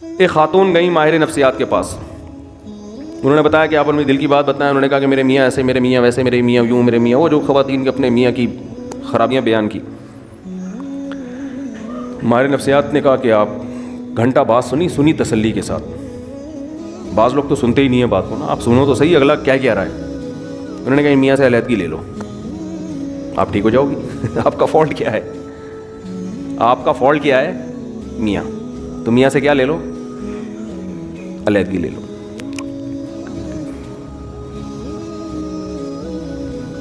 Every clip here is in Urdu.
ایک خاتون گئی ماہر نفسیات کے پاس. انہوں نے بتایا کہ آپ اپنی دل کی بات بتائیں. انہوں نے کہا کہ میرے میاں ایسے, میرے میاں ویسے, میرے میاں یوں, میرے میاں وہ, جو خواتین کے اپنے میاں کی خرابیاں بیان کی. ماہر نفسیات نے کہا کہ آپ گھنٹہ بات سنی تسلی کے ساتھ. بعض لوگ تو سنتے ہی نہیں ہیں بات کو نا, آپ سنو تو صحیح اگلا کیا کہہ رہا ہے. انہوں نے کہا میاں سے علیحدگی لے لو, آپ ٹھیک ہو جاؤ گی. آپ کا فالٹ کیا ہے, آپ کا فالٹ کیا ہے میاں, تو میاں سے کیا لے لو, علیحدگی لے لو.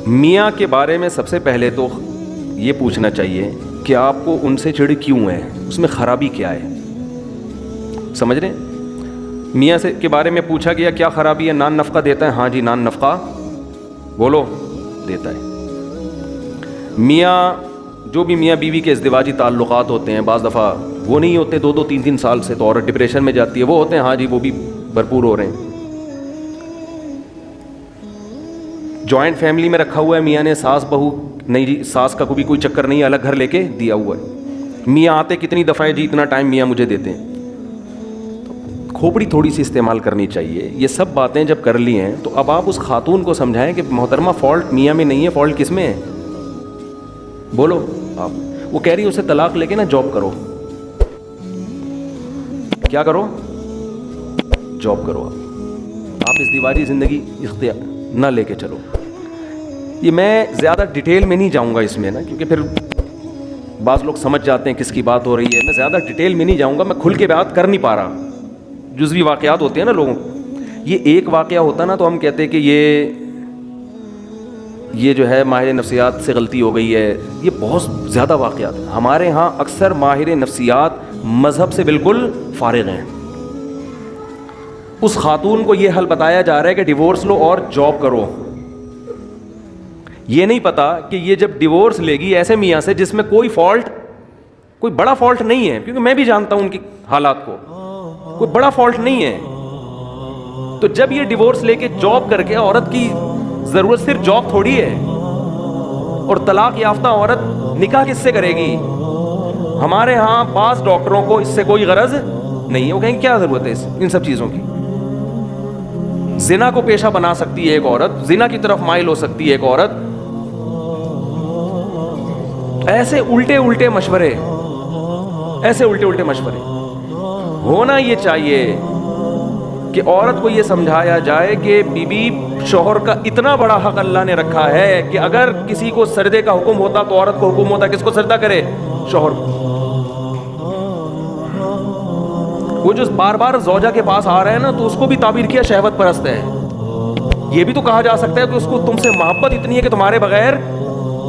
میاں کے بارے میں سب سے پہلے تو یہ پوچھنا چاہیے کہ آپ کو ان سے چڑ کیوں ہے, اس میں خرابی کیا ہے. سمجھ رہے ہیں؟ میاں سے کے بارے میں پوچھا گیا کیا خرابی ہے, نان نفقہ دیتا ہے, ہاں جی نان نفقہ بولو دیتا ہے. میاں جو بھی میاں بیوی کے ازدواجی تعلقات ہوتے ہیں بعض دفعہ وہ نہیں ہوتے 2-3 سال سے, تو عورت ڈپریشن میں جاتی ہے, وہ ہوتے ہیں, ہاں جی وہ بھی بھرپور ہو رہے ہیں. جوائنٹ فیملی میں رکھا ہوا ہے میاں نے, ساس بہو نہیں جی, ساس کا بھی کوئی چکر نہیں ہے, الگ گھر لے کے دیا ہوا ہے. میاں آتے کتنی دفعہ ہے جی, اتنا ٹائم میاں مجھے دیتے ہیں. کھوپڑی تھوڑی سی استعمال کرنی چاہیے. یہ سب باتیں جب کر لی ہیں تو اب آپ اس خاتون کو سمجھائیں کہ محترمہ فالٹ میاں میں نہیں ہے, فالٹ کس میں ہے, بولو آپ. وہ کہہ رہی ہے اسے طلاق لے کے نا جاب کرو. کیا کرو, جاب کرو. آپ ازدواجی زندگی اختیار نہ لے کے چلو. یہ میں زیادہ ڈیٹیل میں نہیں جاؤں گا اس میں نا, کیونکہ پھر بعض لوگ سمجھ جاتے ہیں کس کی بات ہو رہی ہے. میں زیادہ ڈیٹیل میں نہیں جاؤں گا, میں کھل کے بات کر نہیں پا رہا. جزوی واقعات ہوتے ہیں نا لوگوں, یہ ایک واقعہ ہوتا نا تو ہم کہتے ہیں کہ یہ جو ہے ماہر نفسیات سے غلطی ہو گئی ہے. یہ بہت زیادہ واقعات ہیں. ہمارے ہاں اکثر ماہر نفسیات مذہب سے بالکل فارغ ہیں. اس خاتون کو یہ حل بتایا جا رہا ہے کہ ڈیورس لو اور جاب کرو. یہ نہیں پتا کہ یہ جب ڈیورس لے گی ایسے میاں سے جس میں کوئی بڑا فالٹ نہیں ہے, کیونکہ میں بھی جانتا ہوں ان کی حالات کو, کوئی بڑا فالٹ نہیں ہے. تو جب یہ ڈیورس لے کے جاب کر کے, عورت کی ضرورت صرف جاب تھوڑی ہے, اور طلاق یافتہ عورت نکاح کس سے کرے گی. ہمارے ہاں بعض ڈاکٹروں کو اس سے کوئی غرض نہیں ہے, وہ کہیں گے کیا ضرورت ہے ان سب چیزوں کی. زنا کو پیشہ بنا سکتی ہے ایک عورت, زنا کی طرف مائل ہو سکتی ہے ایک عورت. ایسے الٹے مشورے ہونا یہ چاہیے کہ عورت کو یہ سمجھایا جائے کہ بیوی شوہر کا اتنا بڑا حق اللہ نے رکھا ہے کہ اگر کسی کو سردے کا حکم ہوتا تو عورت کو حکم ہوتا کس کو سردہ کرے, شوہر کو. وہ جو بار بار زوجہ کے پاس آ رہا ہے نا, تو اس کو بھی تعبیر کیا شہوت پرست ہے. یہ بھی تو کہا جا سکتا ہے کہ اس کو تم سے محبت اتنی ہے کہ تمہارے بغیر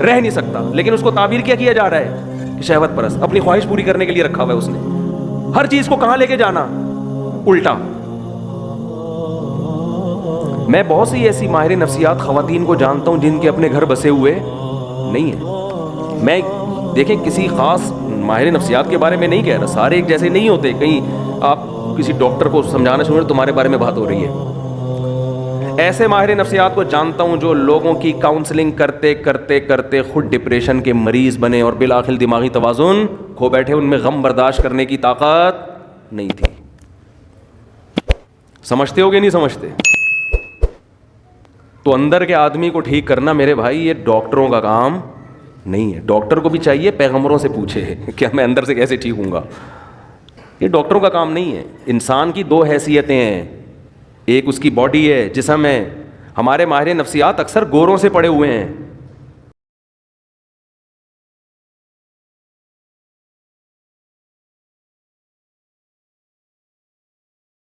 رہ نہیں سکتا, لیکن اس کو تعبیر کیا جا رہا ہے کہ شہوت پرست, اپنی خواہش پوری کرنے کے لیے رکھا ہوا ہے اس نے. ہر چیز کو کہاں لے کے جانا, الٹا. میں بہت سی ایسی ماہر نفسیات خواتین کو جانتا ہوں جن کے اپنے گھر بسے ہوئے نہیں ہیں. میں دیکھیں کسی خاص ماہر نفسیات کے بارے میں نہیں کہہ رہا, سارے ایک جیسے نہیں ہوتے. کہیں آپ کسی ڈاکٹر کو سمجھانا شروع تمہارے بارے میں بات ہو رہی ہے. ایسے ماہر نفسیات کو جانتا ہوں جو لوگوں کی کاؤنسلنگ کرتے کرتے کرتے خود ڈپریشن کے مریض بنے اور بالآخر دماغی توازن کھو بیٹھے. ان میں غم برداشت کرنے کی طاقت نہیں تھی. سمجھتے ہو گے نہیں سمجھتے؟ تو اندر کے آدمی کو ٹھیک کرنا میرے بھائی یہ ڈاکٹروں کا کام نہیں ہے. ڈاکٹر کو بھی چاہیے پیغمبروں سے پوچھے کہ میں اندر سے کیسے ٹھیک ہوں گا. یہ ڈاکٹروں کا کام نہیں ہے. انسان کی 2 حیثیتیں ہیں, ایک اس کی باڈی ہے, جسم ہے. ہمارے ماہر نفسیات اکثر گوروں سے پڑے ہوئے ہیں,